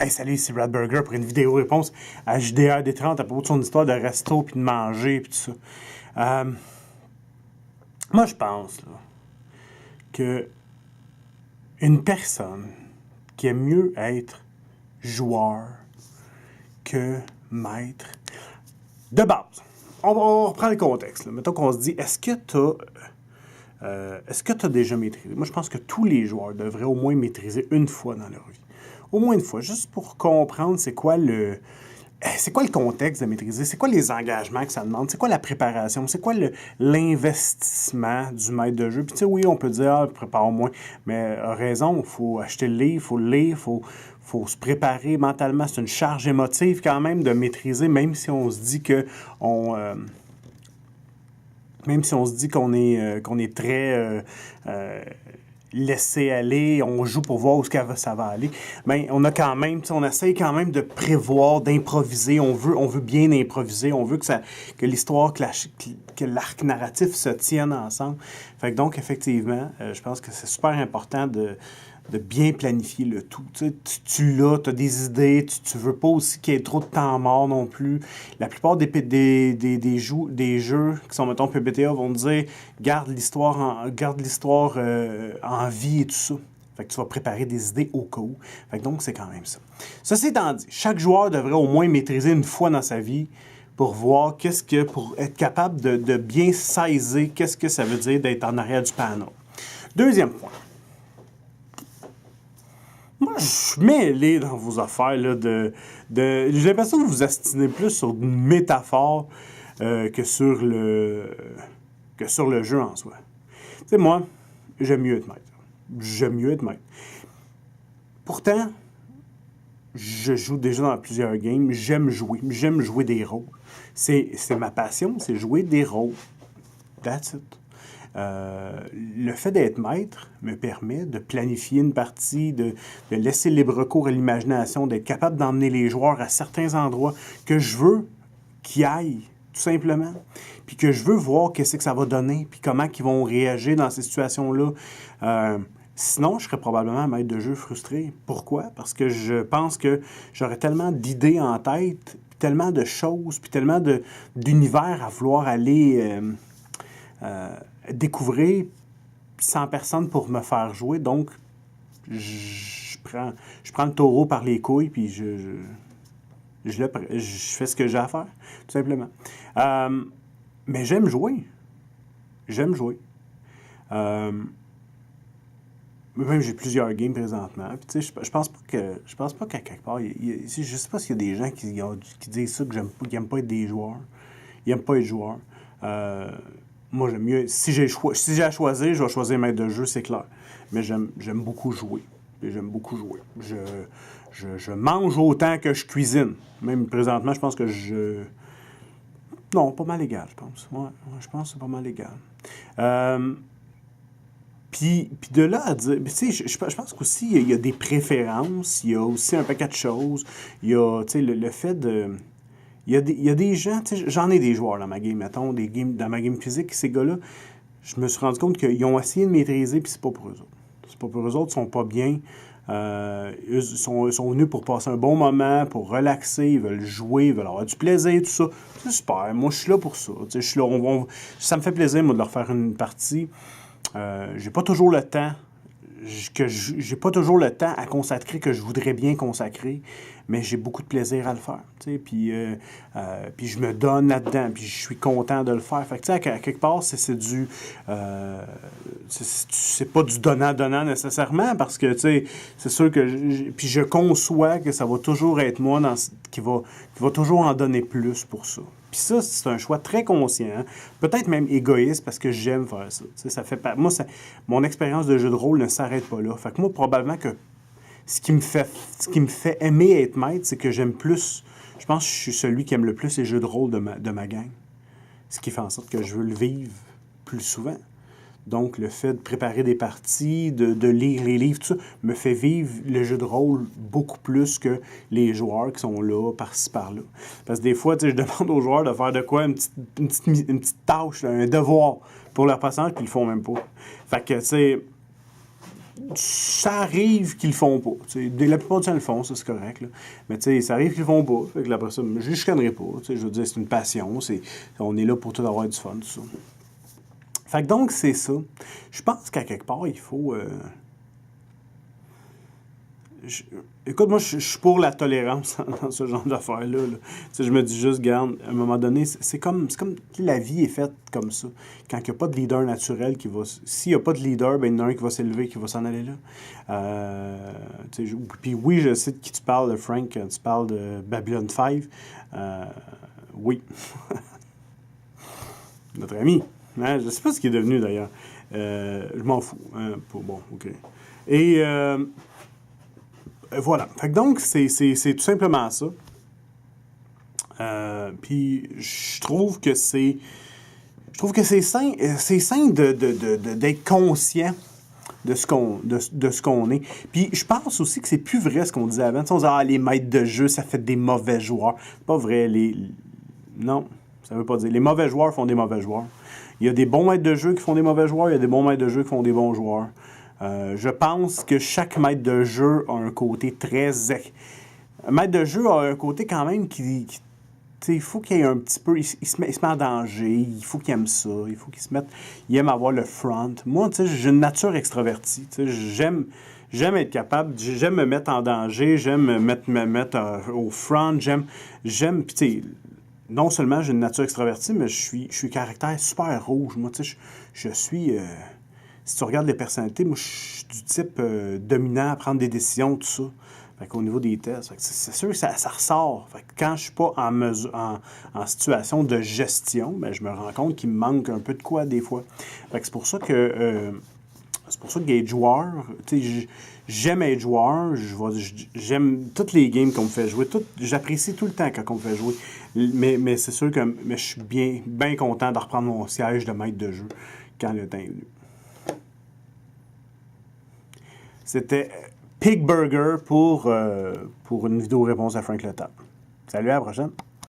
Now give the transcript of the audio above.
Hey, salut, c'est Brad Burger pour une vidéo réponse à JDR D30 à propos de son histoire de resto puis de manger puis tout ça. Moi, je pense là, que une personne qui aime mieux être joueur que maître, de base, on reprend le contexte. Là. Mettons qu'on se dit, est-ce que tu as déjà maîtrisé? Moi, je pense que tous les joueurs devraient au moins maîtriser une fois dans leur vie. Au moins une fois, juste pour comprendre c'est quoi le contexte de maîtriser, c'est quoi les engagements que ça demande, c'est quoi la préparation, c'est quoi l'investissement du maître de jeu. Puis tu sais, oui, on peut dire, prépare moins, mais a raison, il faut acheter le livre, il faut le lire, faut se préparer mentalement. C'est une charge émotive quand même de maîtriser, même si on se dit que même si on se dit qu'on est très laisser aller, on joue pour voir où ça va aller, mais on a quand même, on essaye quand même de prévoir, d'improviser, on veut bien improviser, on veut que l'histoire, que l'arc narratif se tienne ensemble. Fait que donc, effectivement, je pense que c'est super important de bien planifier le tout. Tu l'as, tu as des idées, tu veux pas aussi qu'il y ait trop de temps mort non plus. La plupart des jeux qui sont, mettons, PBTA vont te dire garde l'histoire en vie et tout ça. Fait que tu vas préparer des idées au cas où. Fait que donc, c'est quand même ça. Ceci étant dit, chaque joueur devrait au moins maîtriser une fois dans sa vie pour voir pour être capable de bien saisir qu'est-ce que ça veut dire d'être en arrière du panneau. Deuxième point. Moi, je suis mêlé dans vos affaires. Là, j'ai l'impression que vous astinez plus sur une métaphore que sur le jeu en soi. Tu sais, moi, j'aime mieux être maître. Pourtant, je joue déjà dans plusieurs games. J'aime jouer des rôles. C'est ma passion, c'est jouer des rôles. That's it. Le fait d'être maître me permet de planifier une partie, de laisser libre cours à l'imagination, d'être capable d'emmener les joueurs à certains endroits que je veux qu'ils aillent, tout simplement. Puis que je veux voir qu'est-ce que ça va donner, puis comment ils vont réagir dans ces situations-là. Sinon, je serais probablement un maître de jeu frustré. Pourquoi? Parce que je pense que j'aurais tellement d'idées en tête, puis tellement de choses, puis tellement d'univers à vouloir aller découvrir sans personne pour me faire jouer. Donc, je prends le taureau par les couilles, puis je fais ce que j'ai à faire, tout simplement. Mais j'aime jouer. Même j'ai plusieurs games présentement. Puis, tu sais, je pense pas qu'à quelque part, je sais pas s'il y a des gens qui disent ça, qu'ils n'aiment pas être des joueurs. Ils n'aiment pas être joueurs. Moi, j'aime mieux. Si j'ai à choisir, je vais choisir maître de jeu, c'est clair. Mais j'aime beaucoup jouer. Je mange autant que je cuisine. Même présentement, je pense que non, pas mal égal, je pense. Ouais, je pense que c'est pas mal égal. Puis de là à dire... Tu sais, je pense qu'aussi, il y a des préférences. Il y a aussi un paquet de choses. Il y a, tu sais, le fait de... Il y a des gens, tu sais, j'en ai des joueurs dans ma game, mettons, dans ma game physique, ces gars-là, je me suis rendu compte qu'ils ont essayé de maîtriser, puis c'est pas pour eux autres. C'est pas pour eux autres, ils sont pas bien. Ils sont venus pour passer un bon moment, pour relaxer, ils veulent jouer, ils veulent avoir du plaisir, tout ça. C'est super, moi je suis là pour ça. Tu sais, je suis là, ça me fait plaisir, moi, de leur faire une partie. J'ai pas toujours le temps. J'ai pas toujours le temps à consacrer que je voudrais bien consacrer, mais j'ai beaucoup de plaisir à le faire. Puis je me donne là-dedans, puis je suis content de le faire. Fait que, tu sais, à quelque part, c'est pas du donnant-donnant nécessairement, parce que, tu sais, c'est sûr que... Puis je conçois que ça va toujours être moi qui va toujours en donner plus pour ça. Puis ça, c'est un choix très conscient, hein? Peut-être même égoïste, parce que j'aime faire ça. Ça fait pas... Moi, mon expérience de jeu de rôle ne s'arrête pas là. Fait que moi, probablement que ce qui me fait aimer être maître, c'est que j'aime plus... Je pense que je suis celui qui aime le plus les jeux de rôle de ma gang. Ce qui fait en sorte que je veux le vivre plus souvent. Donc, le fait de préparer des parties, de lire les livres, tout ça, me fait vivre le jeu de rôle beaucoup plus que les joueurs qui sont là, par-ci, par-là. Parce que des fois, tu sais, je demande aux joueurs de faire de quoi, une petite tâche, un devoir pour leur passage, puis ils le font même pas. Fait que, tu sais, ça arrive qu'ils le font pas. La plupart du temps, ils le font, ça, c'est correct. Là. Mais ça arrive qu'ils le font pas. Fait que après ça, je ne chicanerai pas. Je veux dire, c'est une passion. On est là pour tout avoir du fun, tout ça. Fait que donc, c'est ça. Je pense qu'à quelque part, il faut... Écoute, moi, je suis pour la tolérance dans ce genre d'affaires-là. Là. Je me dis juste, garde, à un moment donné, c'est comme la vie est faite comme ça. Quand il n'y a pas de leader naturel qui va... S'il n'y a pas de leader, ben, il y en a un qui va s'élever, qui va s'en aller là. Puis oui, je sais de qui tu parles, Frank, quand tu parles de Babylon 5. Oui. Notre ami. Hein, je ne sais pas ce qu'il est devenu, d'ailleurs. Je m'en fous. Hein, bon, OK. Et... voilà. Fait que donc, c'est tout simplement ça. Puis, je trouve que c'est sain, d'être conscient de ce qu'on est. Puis, je pense aussi que c'est plus vrai ce qu'on disait avant. On disait, les maîtres de jeu, ça fait des mauvais joueurs. C'est pas vrai. Non, ça veut pas dire. Les mauvais joueurs font des mauvais joueurs. Il y a des bons maîtres de jeu qui font des mauvais joueurs. Il y a des bons maîtres de jeu qui font des bons joueurs. Je pense que chaque maître de jeu a un côté très... Un maître de jeu a un côté quand même qui il faut qu'il y ait un petit peu... Il se met en danger, il faut qu'il aime ça, il faut qu'il se mette... Il aime avoir le front. Moi, j'ai une nature extravertie. J'aime être capable, j'aime me mettre en danger, j'aime me mettre au front, j'aime... Puis non seulement j'ai une nature extravertie, mais je suis caractère super rouge. Moi, je suis... Si tu regardes les personnalités, moi, je suis du type dominant à prendre des décisions, tout ça. Fait qu'au niveau des tests, c'est sûr que ça ressort. Fait que quand je suis pas en situation de gestion, ben, je me rends compte qu'il me manque un peu de quoi des fois. Fait que c'est pour ça que être joueur, j'aime être joueur, j'aime toutes les games qu'on me fait jouer, j'apprécie tout le temps quand on me fait jouer. Mais c'est sûr que je suis bien content de reprendre mon siège de maître de jeu quand le temps est venu. C'était Pig Burger pour une vidéo réponse à Frank Le Tap. Salut, à la prochaine!